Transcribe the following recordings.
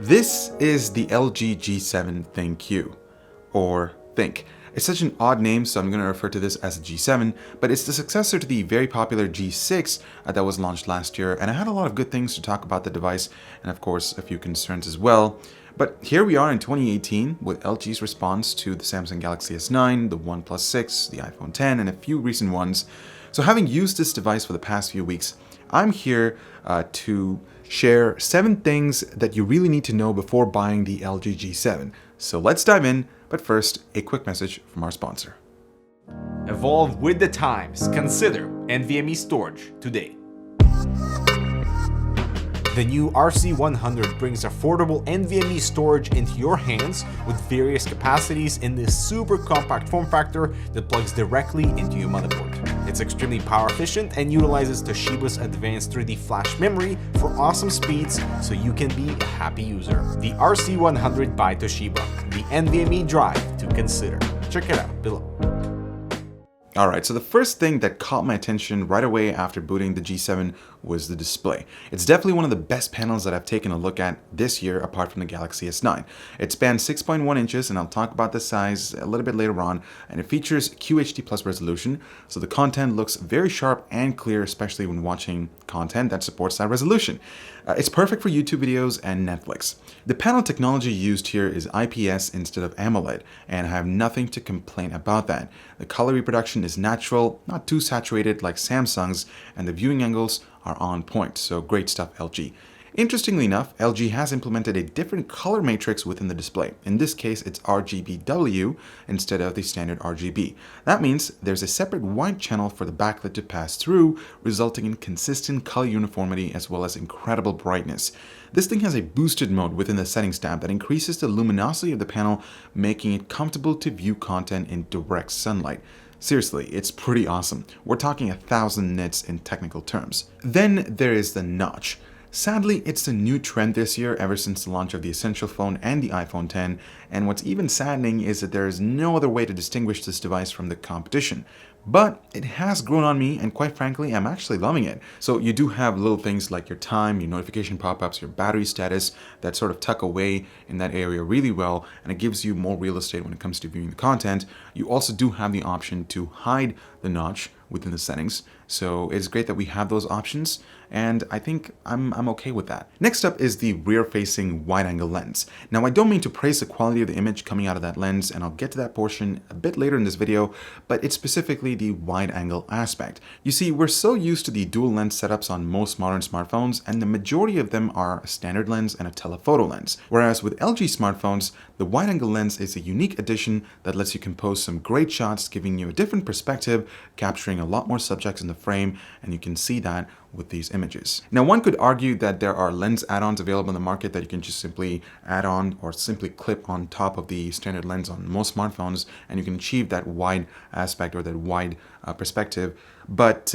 This is the LG G7 Thinq, or Thinq. It's such an odd name, so I'm going to refer to this as a G7, but it's the successor to the very popular G6 that was launched last year, and I had a lot of good things to talk about the device, and of course a few concerns as well. But here we are in 2018 with LG's response to the Samsung Galaxy S9, the OnePlus 6, the iPhone X, and a few recent ones. So having used this device for the past few weeks, I'm here to share 7 things that you really need to know before buying the LG G7. So let's dive in, but first, a quick message from our sponsor. Evolve with the times. Consider NVMe storage today. The new RC100 brings affordable NVMe storage into your hands with various capacities in this super compact form factor that plugs directly into your motherboard. It's extremely power efficient and utilizes Toshiba's advanced 3D flash memory for awesome speeds, so you can be a happy user. The RC100 by Toshiba, the NVMe drive to consider. Check it out below. Alright, so the first thing that caught my attention right away after booting the G7 was the display. It's definitely one of the best panels that I've taken a look at this year apart from the Galaxy S9. It spans 6.1 inches, and I'll talk about the size a little bit later on, and it features QHD plus resolution, so the content looks very sharp and clear, especially when watching content that supports that resolution. It's perfect for YouTube videos and Netflix. The panel technology used here is IPS instead of AMOLED, and I have nothing to complain about that. The color reproduction is natural, not too saturated like Samsung's, and the viewing angles are on point, so great stuff, LG. Interestingly enough, LG has implemented a different color matrix within the display. In this case, it's RGBW instead of the standard RGB. That means there's a separate white channel for the backlit to pass through, resulting in consistent color uniformity as well as incredible brightness. This thing has a boosted mode within the settings tab that increases the luminosity of the panel, making it comfortable to view content in direct sunlight. Seriously, it's pretty awesome. We're talking 1000 nits in technical terms. Then there is the notch. Sadly, it's the new trend this year ever since the launch of the Essential phone and the iPhone X, and what's even saddening is that there is no other way to distinguish this device from the competition. But it has grown on me, and quite frankly, I'm actually loving it. So you do have little things like your time, your notification pop-ups, your battery status that sort of tuck away in that area really well, and it gives you more real estate when it comes to viewing the content. You also do have the option to hide the notch within the settings, so it's great that we have those options, and I think I'm okay with that. Next up is the rear-facing wide-angle lens. Now, I don't mean to praise the quality of the image coming out of that lens, and I'll get to that portion a bit later in this video, but it's specifically the wide-angle aspect. You see, we're so used to the dual lens setups on most modern smartphones, and the majority of them are a standard lens and a telephoto lens. Whereas with LG smartphones, the wide-angle lens is a unique addition that lets you compose some great shots, giving you a different perspective, capturing a lot more subjects in the frame, and you can see that with these images. Now, one could argue that there are lens add-ons available in the market that you can just simply add on or simply clip on top of the standard lens on most smartphones, and you can achieve that wide aspect or that wide perspective. But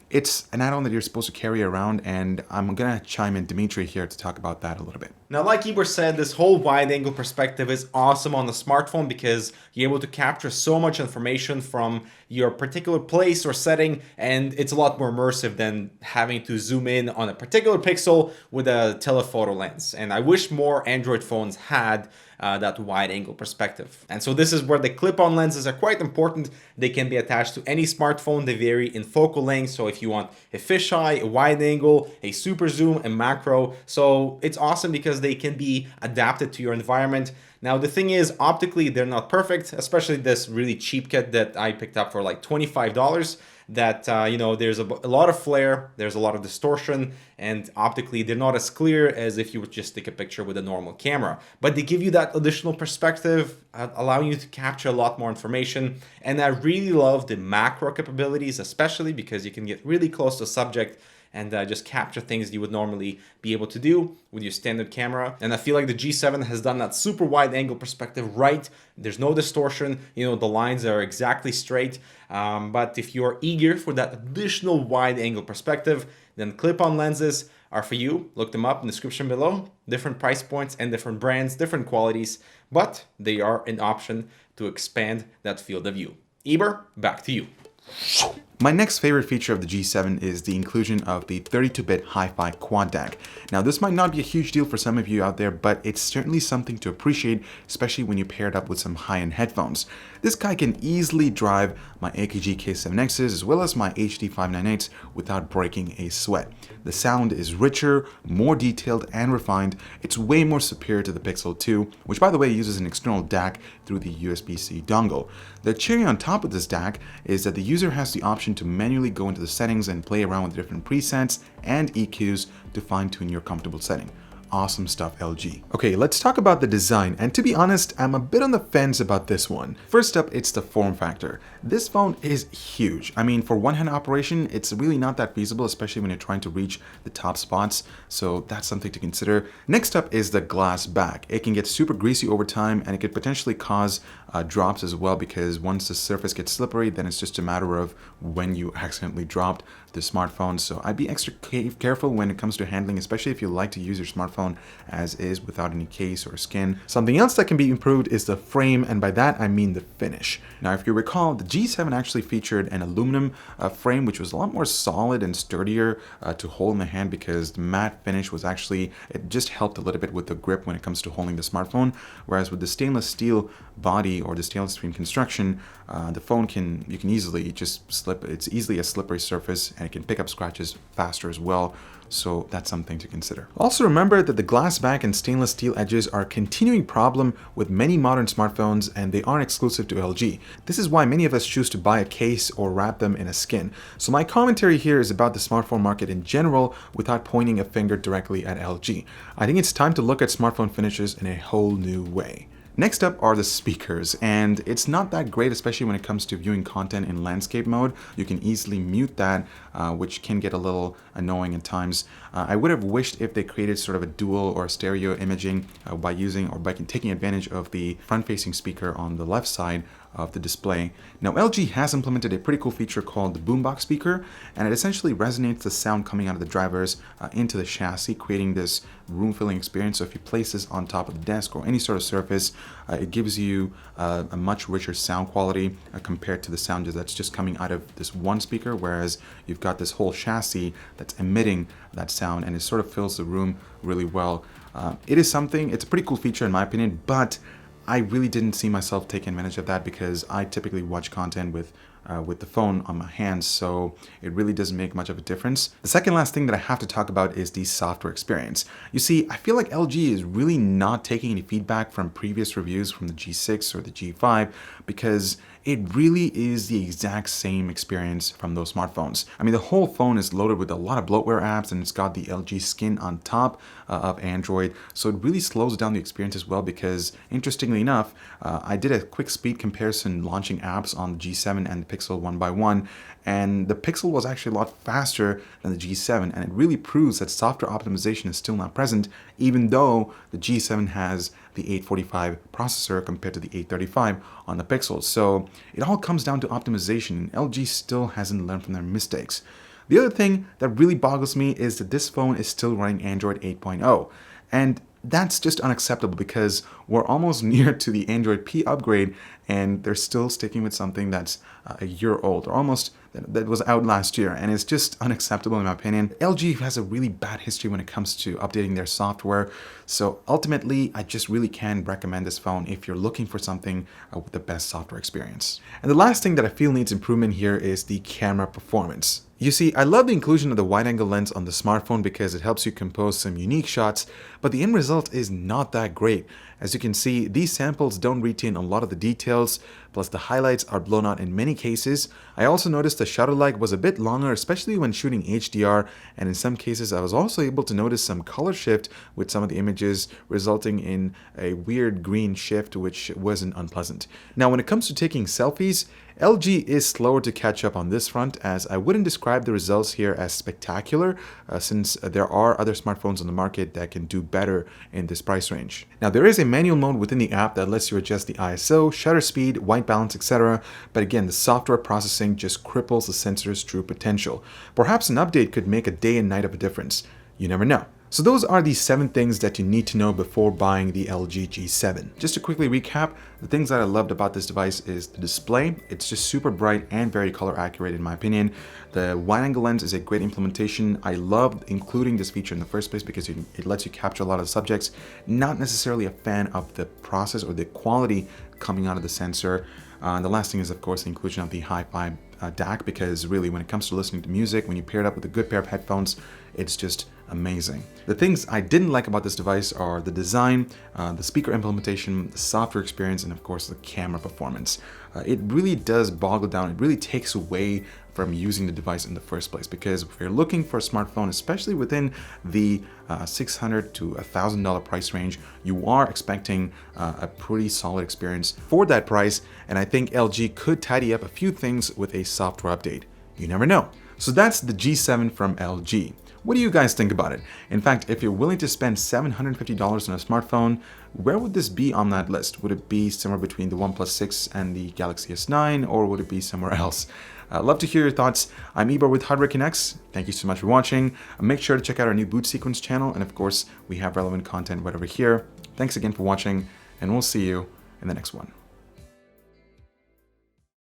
it's an add-on that you're supposed to carry around, and I'm gonna chime in Dimitri here to talk about that a little bit. Now, like Igor said, this whole wide-angle perspective is awesome on the smartphone because you're able to capture so much information from your particular place or setting, and it's a lot more immersive than having to zoom in on a particular pixel with a telephoto lens. And I wish more Android phones had that wide-angle perspective. And so this is where the clip-on lenses are quite important. They can be attached to any smartphone. They vary in focal length. So if you want a fisheye, a wide-angle, a super zoom, a macro. So it's awesome because they can be adapted to your environment. Now, the thing is, optically, they're not perfect, especially this really cheap kit that I picked up for like $25. That, there's a lot of flare, there's a lot of distortion, and optically they're not as clear as if you would just take a picture with a normal camera. But they give you that additional perspective, allowing you to capture a lot more information. And I really love the macro capabilities, especially because you can get really close to a subject and just capture things you would normally be able to do with your standard camera. And I feel like the G7 has done that super wide angle perspective right. There's no distortion, the lines are exactly straight. But if you're eager for that additional wide angle perspective, then clip-on lenses are for you. Look them up in the description below. Different price points and different brands, different qualities, but they are an option to expand that field of view. Eber, back to you. My next favorite feature of the G7 is the inclusion of the 32-bit hi-fi quad DAC. Now this might not be a huge deal for some of you out there, but it's certainly something to appreciate, especially when you pair it up with some high-end headphones. This guy can easily drive my LG G7Xs as well as my HD 598s without breaking a sweat. The sound is richer, more detailed and refined. It's way more superior to the Pixel 2, which by the way uses an external DAC through the USB-C dongle. The cherry on top of this DAC is that the user has the option to manually go into the settings and play around with different presets and EQs to fine-tune your comfortable setting. Awesome stuff, LG. Okay, let's talk about the design, and to be honest, I'm a bit on the fence about this one. First up, it's the form factor. This phone is huge. I mean, for one-hand operation, it's really not that feasible, especially when you're trying to reach the top spots, so that's something to consider. Next up is the glass back. It can get super greasy over time, and it could potentially cause drops as well, because once the surface gets slippery, then it's just a matter of when you accidentally dropped the smartphone. So I'd be extra careful when it comes to handling, especially if you like to use your smartphone as is without any case or skin. Something else that can be improved is the frame, and by that I mean the finish. Now if you recall, the G7 actually featured an aluminum frame which was a lot more solid and sturdier to hold in the hand, because the matte finish was actually, it just helped a little bit with the grip when it comes to holding the smartphone, whereas with the stainless steel body or the stainless steel construction, the phone you can easily just slip. It's easily a slippery surface, and it can pick up scratches faster as well. So that's something to consider. Also remember that the glass back and stainless steel edges are a continuing problem with many modern smartphones, and they aren't exclusive to LG. This is why many of us choose to buy a case or wrap them in a skin. So my commentary here is about the smartphone market in general without pointing a finger directly at LG. I think it's time to look at smartphone finishes in a whole new way. Next up are the speakers, and it's not that great, especially when it comes to viewing content in landscape mode. You can easily mute that, which can get a little annoying at times. I would have wished if they created sort of a dual or stereo imaging by taking advantage of the front-facing speaker on the left side of the display. Now LG has implemented a pretty cool feature called the boombox speaker, and it essentially resonates the sound coming out of the drivers into the chassis, creating this room-filling experience. So if you place this on top of the desk or any sort of surface, it gives you a much richer sound quality compared to the sound that's just coming out of this one speaker, whereas you've got this whole chassis that's emitting that sound, and it sort of fills the room really well. It's a pretty cool feature in my opinion, but I really didn't see myself taking advantage of that because I typically watch content with the phone on my hands, so it really doesn't make much of a difference. The second last thing that I have to talk about is the software experience. You see, I feel like LG is really not taking any feedback from previous reviews from the G6 or the G5, because it really is the exact same experience from those smartphones. I mean, the whole phone is loaded with a lot of bloatware apps, and it's got the LG skin on top of Android, so it really slows down the experience as well, because interestingly enough, I did a quick speed comparison launching apps on the G7 and the Pixel one by one, and the Pixel was actually a lot faster than the G7, and it really proves that software optimization is still not present, even though the G7 has the 845 processor compared to the 835 on the Pixel. So it all comes down to optimization, and LG still hasn't learned from their mistakes. The other thing that really boggles me is that this phone is still running Android 8.0, and that's just unacceptable, because we're almost near to the Android P upgrade, and they're still sticking with something that's a year old, or almost, that was out last year, and it's just unacceptable in my opinion. LG has a really bad history when it comes to updating their software, so ultimately I just really can recommend this phone if you're looking for something with the best software experience. And the last thing that I feel needs improvement here is the camera performance. You see, I love the inclusion of the wide-angle lens on the smartphone because it helps you compose some unique shots, but the end result is not that great. As you can see, these samples don't retain a lot of the details, plus the highlights are blown out in many cases. I also noticed the shutter lag was a bit longer, especially when shooting HDR, and in some cases I was also able to notice some color shift with some of the images, resulting in a weird green shift which wasn't unpleasant. Now when it comes to taking selfies, LG is slower to catch up on this front, as I wouldn't describe the results here as spectacular, since there are other smartphones on the market that can do better in this price range. Now there is a manual mode within the app that lets you adjust the ISO, shutter speed, white balance, etc. But again, the software processing just cripples the sensor's true potential. Perhaps an update could make a day and night of a difference. You never know. So those are the 7 things that you need to know before buying the LG G7. Just to quickly recap, the things that I loved about this device is the display. It's just super bright and very color accurate in my opinion. The wide angle lens is a great implementation. I loved including this feature in the first place because it lets you capture a lot of subjects. Not necessarily a fan of the process or the quality coming out of the sensor. The last thing is, of course, the inclusion of the hi-fi DAC, because really when it comes to listening to music, when you pair it up with a good pair of headphones, it's just amazing. The things I didn't like about this device are the design, the speaker implementation, the software experience, and of course the camera performance. It really does boggle down, it really takes away from using the device in the first place, because if you're looking for a smartphone, especially within the $600 to $1,000 price range, you are expecting a pretty solid experience for that price, and I think LG could tidy up a few things with a software update. You never know. So that's the G7 from LG. What do you guys think about it? In fact, if you're willing to spend $750 on a smartphone, where would this be on that list? Would it be somewhere between the OnePlus 6 and the Galaxy S9, or would it be somewhere else? I'd love to hear your thoughts. I'm Ibor with HardwareCanucks. Thank you so much for watching. Make sure to check out our new boot sequence channel, and of course, we have relevant content right over here. Thanks again for watching, and we'll see you in the next one.